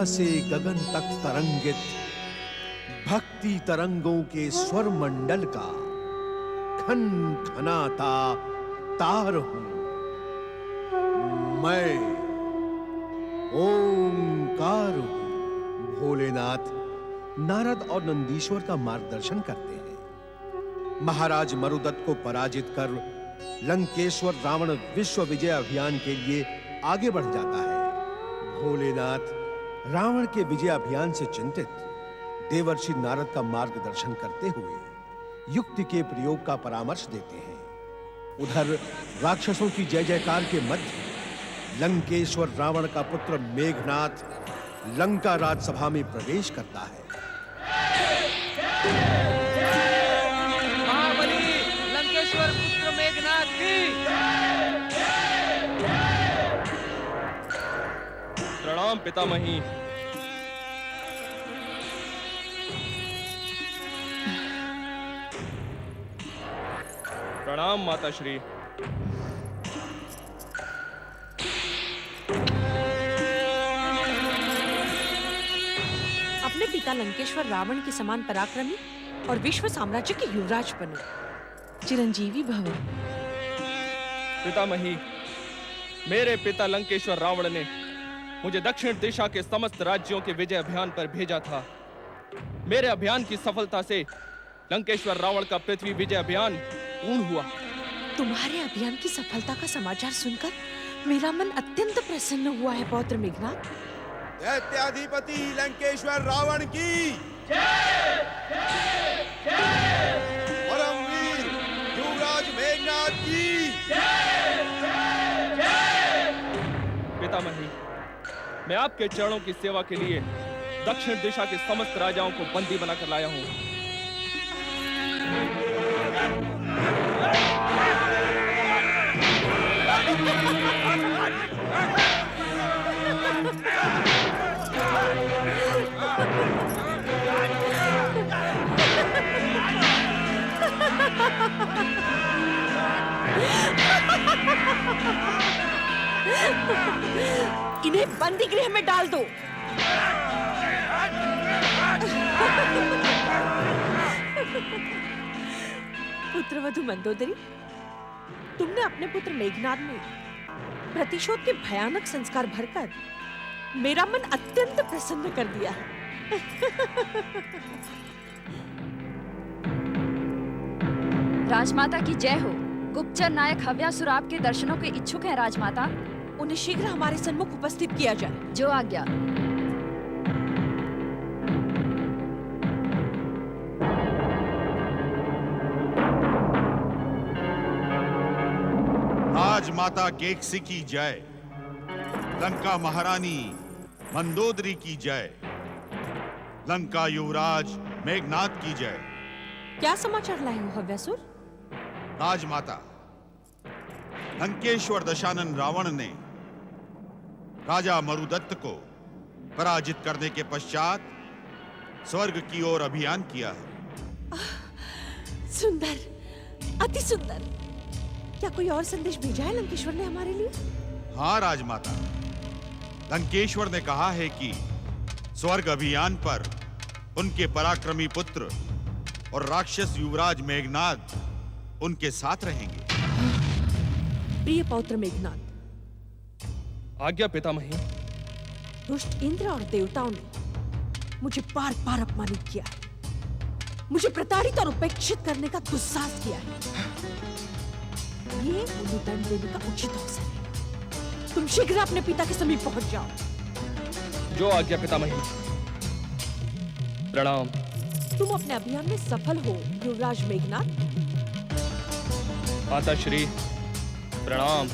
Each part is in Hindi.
से गगन तक तरंगित भक्ति तरंगों के स्वर मंडल का खन खनाता तार हूं मैं, ओंकार हूं। भोलेनाथ नारद और नंदीश्वर का मार्गदर्शन करते हैं। महाराज मरुदत्त को पराजित कर लंकेश्वर रावण विश्व विजय अभियान के लिए आगे बढ़ जाता है। भोलेनाथ रावण के विजय अभियान से चिंतित देवर्षि नारद का मार्गदर्शन करते हुए युक्ति के प्रयोग का परामर्श देते हैं। उधर राक्षसों की जय जयकार के मध्य लंकेश्वर रावण का पुत्र मेघनाथ लंका राजसभा में प्रवेश करता है। महाबली लंकेश्वर पुत्र मेघनाथ की प्रणाम पितामही। प्रणाम माताश्री। अपने पिता लंकेश्वर रावण के समान पराक्रमी और विश्व साम्राज्य के युवराज बनो। चिरंजीवी भव। पितामही, मेरे पिता लंकेश्वर रावण ने मुझे दक्षिण दिशा के समस्त राज्यों के विजय अभियान पर भेजा था। मेरे अभियान की सफलता से लंकेश्वर रावण का पृथ्वी विजय अभियान पूर्ण हुआ। तुम्हारे अभियान की सफलता का समाचार सुनकर मेरा मन अत्यंत प्रसन्न हुआ है पौत्र मेघनाथ। दैत्याधिपति लंकेश्वर रावण की परमवीर युवराज मेघनाथ की पितामही, मैं आपके चरणों की सेवा के लिए दक्षिण दिशा के समस्त राजाओं को बंदी बनाकर लाया हूं। इन्हें बंदी गृह में डाल दो। पुत्रवधु मंदोदरी, तुमने अपने पुत्र मेघनाद में प्रतिशोध के भयानक संस्कार भरकर मेरा मन अत्यंत प्रसन्न कर दिया है। राजमाता की जय हो। गुप्तचर नायक हव्यासुर आपके दर्शनों के इच्छुक हैं राजमाता। उन्हें शीघ्र हमारे सन्मुख उपस्थित किया जाए। जो आज्ञा। राजमाता केकसी की जय। लंका महारानी मंदोदरी की जय। लंका युवराज मेघनाथ की जय। क्या समाचार लाए हो हव्यासुर? राजमाता, लंकेश्वर दशानन रावण ने राजा मरुदत्त को पराजित करने के पश्चात स्वर्ग की ओर अभियान किया है। सुंदर, अति सुंदर। क्या कोई और संदेश भेजा है लंकेश्वर ने हमारे लिए? हाँ राजमाता, लंकेश्वर ने कहा है कि स्वर्ग अभियान पर उनके पराक्रमी पुत्र और राक्षस युवराज मेघनाद उनके साथ रहेंगे। प्रिय पौत्र मेघनाद, आज्ञा पितामही। दुष्ट इंद्र और देवताओं ने मुझे बार बार अपमानित किया है। मुझे प्रताड़ित और उपेक्षित करने का दुस्साहस किया है। ये उन्हें दंड देने का उचित अवसर है। तुम शीघ्र अपने पिता के समीप पहुंच जाओ। जो आज्ञा पितामही। प्रणाम। तुम अपने अभियान में सफल हो युवराज मेघनाद। माताश्री, प्रणाम।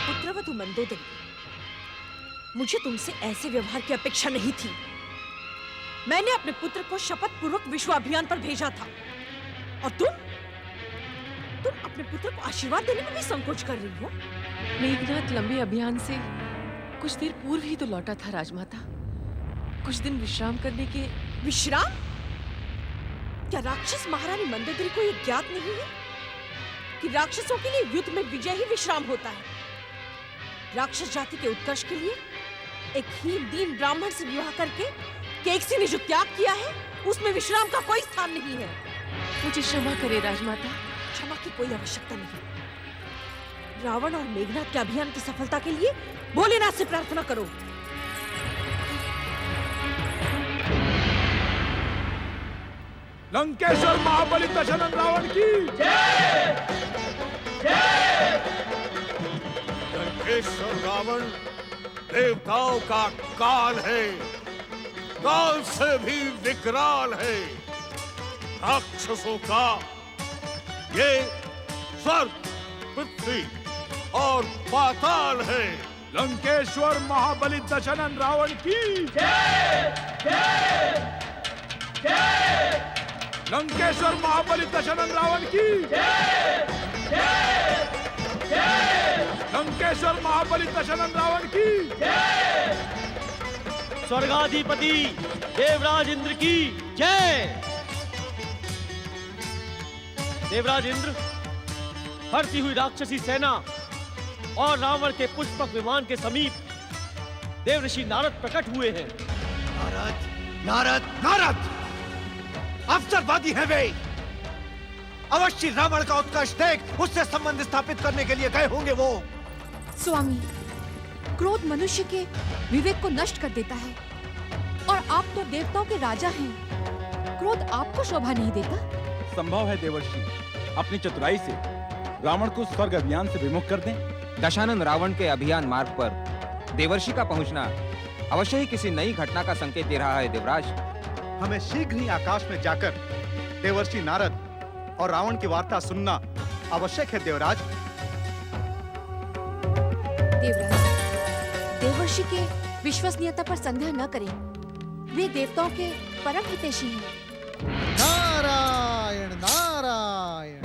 पुत्रवधु मंदोदरी, मुझे तुमसे ऐसे व्यवहार की अपेक्षा नहीं थी। मैंने अपने पुत्र को शपथ पूर्वक विश्व अभियान पर भेजा था और तुम अपने पुत्र को आशीर्वाद देने में भी संकोच कर रही हो। मेघनाथ लंबे अभियान से कुछ देर पूर्व ही तो लौटा था राजमाता। कुछ दिन विश्राम करने के। विश्राम? क्या राक्षस महारानी मंदोदरी को यह ज्ञात नहीं है कि राक्षसों के लिए युद्ध में विजय ही विश्राम होता है? राक्षस जाति के उत्कर्ष के लिए एक हीन दीन ब्राह्मण से विवाह करके केकसी ने जो त्याग किया है, उसमें विश्राम का कोई स्थान नहीं है। मुझे क्षमा करे राजमाता। क्षमा की कोई आवश्यकता नहीं। रावण और मेघनाद के अभियान की सफलता के लिए भोलेनाथ से प्रार्थना करो। लंकेश्वर महाबली दशनंद रावण की लंकेश्वर रावण देवताओं का काल है, काल से भी विकराल है। राक्षसों का ये स्वर्ग, पृथ्वी और पाताल है। लंकेश्वर महाबली दशनंद रावण की लंकेश्वर महाबली दशनंद रावण की लंकेश्वर महाबली दशनंद रावण की स्वर्गाधिपति देवराज इंद्र की जय। देवराज इंद्र, फरती हुई राक्षसी सेना और रावण के पुष्पक विमान के समीप देवऋषि नारद प्रकट हुए हैं। नारद, नारद, नारद! अवसरवादी है वे। अवश्य रावण का उत्कर्ष देख उससे संबंध स्थापित करने के लिए गए होंगे वो। स्वामी, क्रोध मनुष्य के विवेक को नष्ट कर देता है और आप तो देवताओं के राजा हैं। क्रोध आपको शोभा नहीं देता? संभव है देवर्षि अपनी चतुराई से रावण को स्वर्ग अभियान से विमुख कर दें। दशानन रावण के अभियान मार्ग पर देवर्षि का पहुंचना अवश्य ही किसी नई घटना का संकेत दे रहा है देवराज। हमें शीघ्र ही आकाश में जाकर देवर्षि नारद और रावण की वार्ता सुनना आवश्यक है देवराज। देवराज, देवर्षि के विश्वसनीयता पर संदेह न करें। वे देवताओं के परम हितैषी हैं। नारायण नारायण।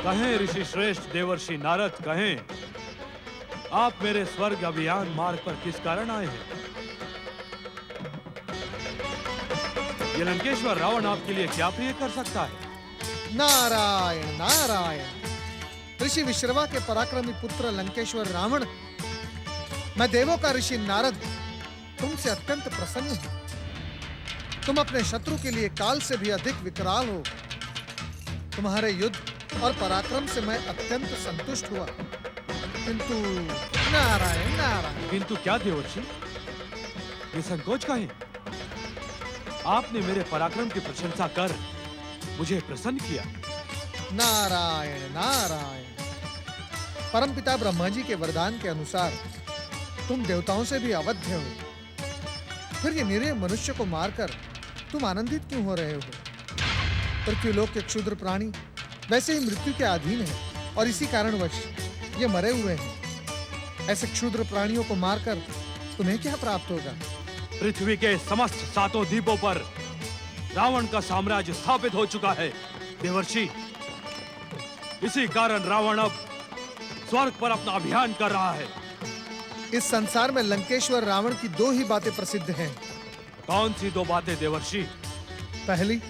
कहें ऋषि श्रेष्ठ देवर्षि नारद, कहें आप मेरे स्वर्ग अभियान मार्ग पर किस कारण आए हैं? ये लंकेश्वर रावण आपके लिए क्या प्रिय कर सकता है? नारायण नारायण। ऋषि विश्रवा के पराक्रमी पुत्र लंकेश्वर रावण, मैं देवों का ऋषि नारद तुमसे अत्यंत प्रसन्न हूं। तुम अपने शत्रु के लिए काल से भी अधिक विकराल हो। तुम्हारे युद्ध और पराक्रम से मैं अत्यंत संतुष्ट हुआ। किंतु नारायण नारायण। किंतु क्या देवर्षि? ये संकोच का है? आपने मेरे पराक्रम की प्रशंसा कर मुझे प्रसन्न किया। नारायण नारायण। परमपिता ब्रह्मा जी के वरदान के अनुसार तुम देवताओं से भी अवध्य हो। फिर ये निरीह मनुष्य को मारकर तुम आनंदित क्यों हो रहे हो? पृथ्वीलोक के क्षुद्र प्राणी वैसे ही मृत्यु के अधीन हैं और इसी कारणवश ये मरे हुए हैं। ऐसे क्षुद्र प्राणियों को मारकर तुम्हें क्या प्राप्त होगा? पृथ्वी के समस्त सातों द्वीपों पर रावण का साम्राज्य स्थापित हो चुका है देवर्षि। इसी कारण रावण अब स्वर्ग पर अपना अभियान कर रहा है। इस संसार में लंकेश्वर रावण की दो ही बातें प्रसिद्ध हैं। कौन सी दो बातें देवर्षि? पहली,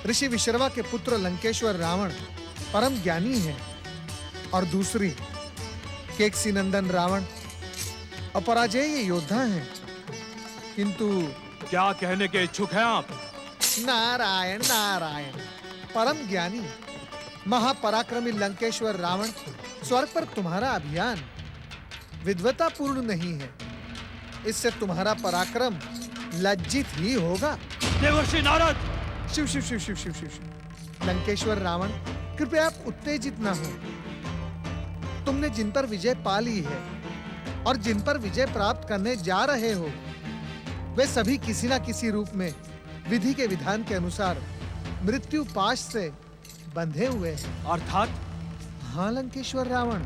ऋषि विश्रवा के पुत्र लंकेश्वर रावण परम ज्ञानी है, और दूसरी, केकसी नंदन रावण अपराजेय योद्धा हैं। किंतु क्या कहने के इच्छुक हैं आप? नारायण नारायण। परम ज्ञानी महापराक्रमी लंकेश्वर रावण, स्वर्ग पर तुम्हारा अभियान विद्वतापूर्ण नहीं है। इससे तुम्हारा पराक्रम लज्जित ही होगा। देवर्षि नारद! शिव शिव शिव शिव शिव शिव शिव। लंकेश्वर रावण, कृपया आप उत्तेजित ना हो। तुमने जिन पर विजय पा ली है और जिन पर विजय प्राप्त करने जा रहे हो, वे सभी किसी न किसी रूप में विधि के विधान के अनुसार मृत्यु पाश से बंधे हुए हैं। अर्थात? हाँ लंकेश्वर रावण,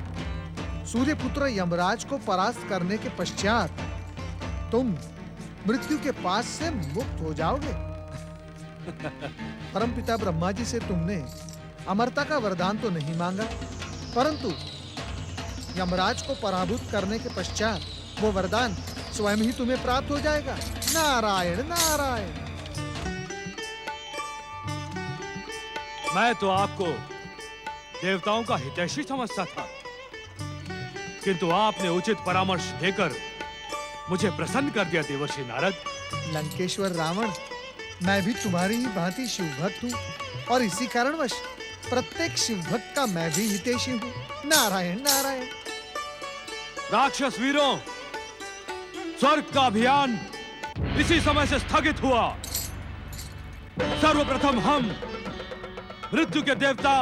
सूर्यपुत्र यमराज को परास्त करने के पश्चात तुम मृत्यु के पास से मुक्त हो जाओगे। परमपिता ब्रह्मा जी से तुमने अमरता का वरदान तो नहीं मांगा, परंतु यमराज को पराभूत करने के पश्चात वो वरदान स्वयं ही तुम्हें प्राप्त हो जाएगा। नारायण नारायण। मैं तो आपको देवताओं का हितैषी समझता था, किंतु आपने उचित परामर्श देकर मुझे प्रसन्न कर दिया देवर्षि नारद। लंकेश्वर रावण, मैं भी तुम्हारी ही भांति शिवभक्त हूँ और इसी कारणवश प्रत्येक शिवभक्त का मैं भी हितैषी हूँ। नारायण नारायण। राक्षस वीरों, स्वर्ग का अभियान इसी समय से स्थगित हुआ। सर्वप्रथम हम मृत्यु के देवता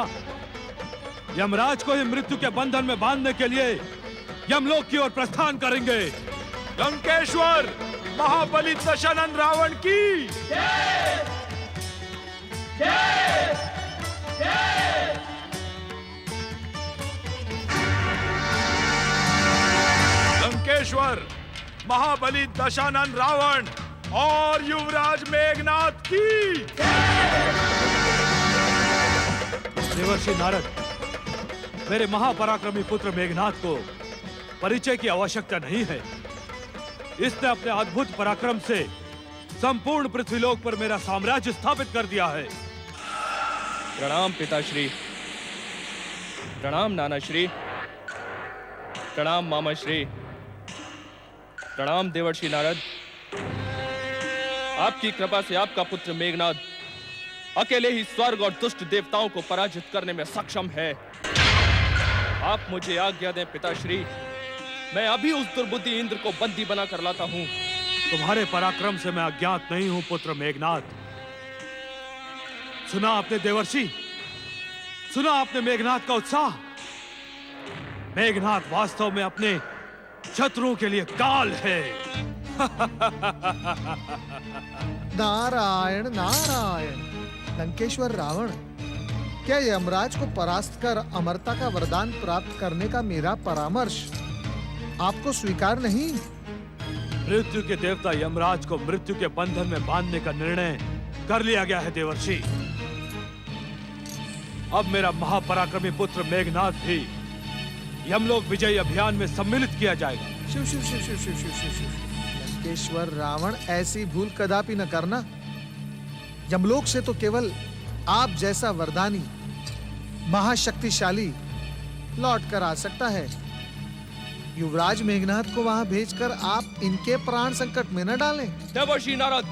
यमराज को ही मृत्यु के बंधन में बांधने के लिए यमलोक की ओर प्रस्थान करेंगे। लंकेश्वर महाबली दशानन रावण की जय! जय! जय! लंकेश्वर महाबली दशानन रावण और युवराज मेघनाथ की देवर्षि नारद, मेरे महापराक्रमी पुत्र मेघनाथ को परिचय की आवश्यकता नहीं है। इसने अपने अद्भुत पराक्रम से संपूर्ण पृथ्वीलोक पर मेरा साम्राज्य स्थापित कर दिया है। प्रणाम पिताश्री, प्रणाम नानाश्री, प्रणाम मामाश्री, प्रणाम देवर्षि नारद। आपकी कृपा से आपका पुत्र मेघनाथ अकेले ही स्वर्ग और दुष्ट देवताओं को पराजित करने में सक्षम है। आप मुझे आज्ञा दें पिताश्री, मैं अभी उस दुर्बुद्धि इंद्र को बंदी बनाकर लाता हूं। तुम्हारे पराक्रम से मैं अज्ञात नहीं हूं पुत्र मेघनाथ। सुना आपने देवर्षि, सुना आपने मेघनाथ का उत्साह। मेघनाथ वास्तव में अपने शत्रुओं के लिए काल है। नारायण नारायण। लंकेश्वर रावण, क्या यमराज को परास्त कर अमरता का वरदान प्राप्त करने का मेरा परामर्श आपको स्वीकार नहीं? मृत्यु के देवता यमराज को मृत्यु के बंधन में बांधने का निर्णय कर लिया गया है देवर्षि। अब मेरा महापराक्रमी पुत्र मेघनाथ भी यमलोक विजय अभियान में सम्मिलित किया जाएगा। शिव शिव शिव शिव शिव शिव शिव शिव। लंकेश्वर रावण, ऐसी भूल कदापि न करना। यमलोक से तो केवल आप जैसा वरदानी महाशक्तिशाली लौट कर आ सकता है। युवराज मेघनाथ को वहां भेजकर आप इनके प्राण संकट में न डालें। देवर्षि नारद,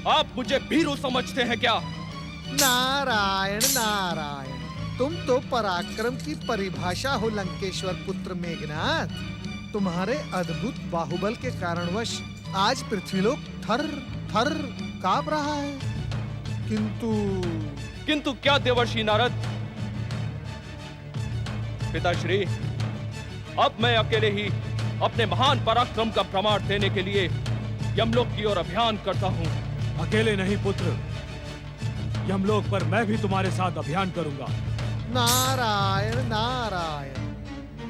आप मुझे भीरू समझते हैं क्या? नारायण नारायण। तुम तो पराक्रम की परिभाषा हो लंकेश्वर पुत्र मेघनाथ। तुम्हारे अद्भुत बाहुबल के कारणवश आज पृथ्वीलोक थर थर कांप रहा है। किंतु क्या देवर्षि नारद? पिताश्री, अब मैं अकेले ही अपने महान पराक्रम का प्रमाण देने के लिए यमलोक की ओर अभियान करता हूं। अकेले नहीं पुत्र, यमलोक पर मैं भी तुम्हारे साथ अभियान करूंगा। नारायण नारायण।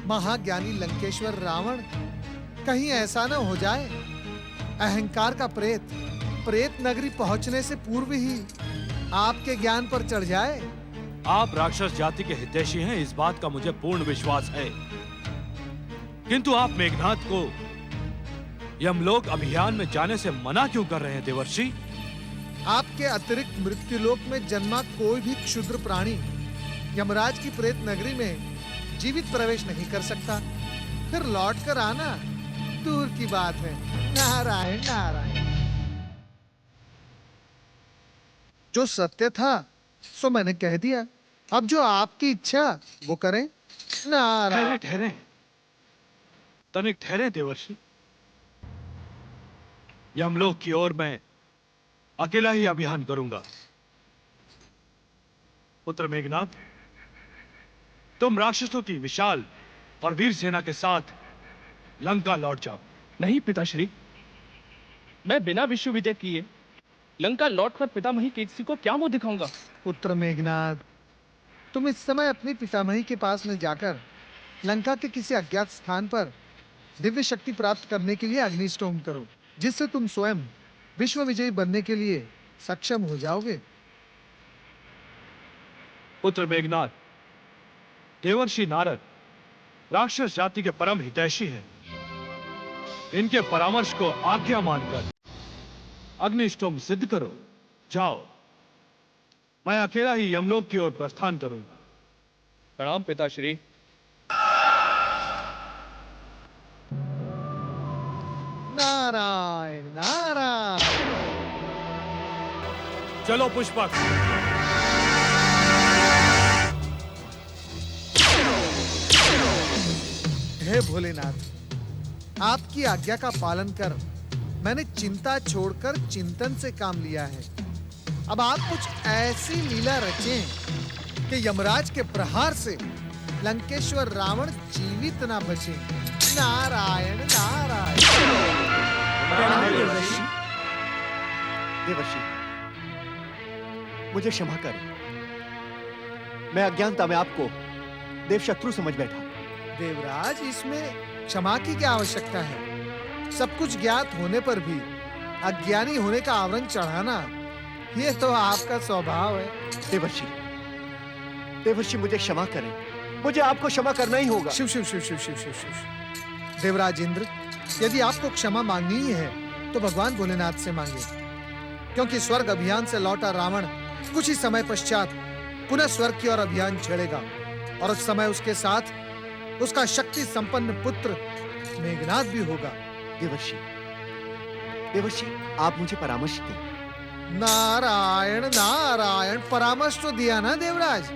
महाज्ञानी लंकेश्वर रावण, कहीं ऐसा न हो जाए अहंकार का प्रेत नगरी पहुंचने से पूर्व ही आपके ज्ञान पर चढ़ जाए। आप राक्षस जाति के हितैषी हैं, इस बात का मुझे पूर्ण विश्वास है। किंतु आप मेघनाथ को यमलोक अभियान में जाने से मना क्यों कर रहे हैं देवर्षि? आपके अतिरिक्त मृत्युलोक में जन्मा कोई भी क्षुद्र प्राणी यमराज की प्रेत नगरी में जीवित प्रवेश नहीं कर सकता। फिर लौट कर आना दूर की बात है। नारायण नारायण। जो सत्य था सो मैंने कह दिया। अब जो आपकी इच्छा वो करें। नारायण। ठहरे तनिक ठहरे देवर्षि। यमलोक की ओर मैं अकेला ही अभियान करूंगा। पुत्र मेघनाथ, तुम राक्षसों की विशाल और वीर सेना के साथ लंका लौट जाओ। नहीं पिताश्री, मैं बिना विश्व विजय किए लंका लौटकर पितामही केकसी को क्या मुंह दिखाऊंगा? पुत्र मेघनाथ, तुम इस समय अपनी पितामही के पास में जाकर लंका के किसी अज्ञात स्थान पर दिव्य शक्ति प्राप्त करने के लिए अग्निष्टोम करो, जिससे तुम स्वयं विश्व विजयी बनने के लिए सक्षम हो जाओगे। पुत्र मेघनाथ, देवर्षि नारद राक्षस जाति के परम हितैषी हैं। इनके परामर्श को आज्ञा मानकर अग्निष्टोम सिद्ध करो। जाओ, मैं अकेला ही यमलोक की ओर प्रस्थान करूंगा। प्रणाम पिताश्री। नारायण नारायण। चलो पुष्पक। हे भोलेनाथ, आपकी आज्ञा का पालन कर मैंने चिंता छोड़कर चिंतन से काम लिया है। अब आप कुछ ऐसी लीला रचें कि यमराज के प्रहार से लंकेश्वर रावण जीवित ना बचे। नारायण नारायण। देवर्षि, मुझे क्षमा करें। मैं अज्ञानता में आपको देवशत्रु समझ बैठा। देवराज, इसमें क्षमा की क्या आवश्यकता है? सब कुछ ज्ञात होने पर भी अज्ञानी होने का आवरण चढ़ाना, ये तो आपका स्वभाव है। देवर्षि, देवर्षि मुझे क्षमा करें। मुझे आपको क्षमा करना ही होगा। शिव शिव शिव शिव शिव शिव शिव। देवराज इंद्र, यदि आपको क्षमा मांगनी ही है तो भगवान भोलेनाथ से मांगे, क्योंकि स्वर्ग अभियान से लौटा रावण कुछ ही समय पश्चात पुनः स्वर्ग की ओर अभियान छेड़ेगा, और उस समय उसके साथ उसका शक्ति संपन्न पुत्र मेघनाद भी होगा। देवर्षि, देवर्षि आप मुझे परामर्श दें। नारायण नारायण। परामर्श तो दिया ना देवराज।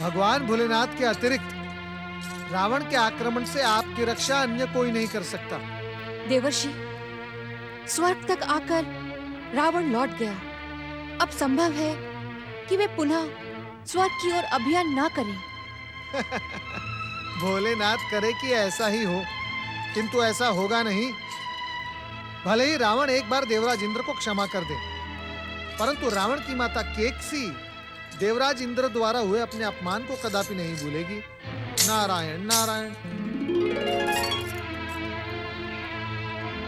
भगवान भोलेनाथ के अतिरिक्त रावण के आक्रमण से आपकी रक्षा अन्य कोई नहीं कर सकता। देवर्षि, स्वर्ग तक आकर रावण लौट गया। अब संभव है कि वे पुनः स्वर्ग की ओर अभियान ना करें। भोलेनाथ करे कि ऐसा ही हो, किंतु ऐसा होगा नहीं। भले ही रावण एक बार देवराज इंद्र को क्षमा कर दे, परंतु रावण की माता केकसी देवराज इंद्र द्वारा हुए अपने अपमान को कदापि नहीं भूलेगी। नारायण नारायण।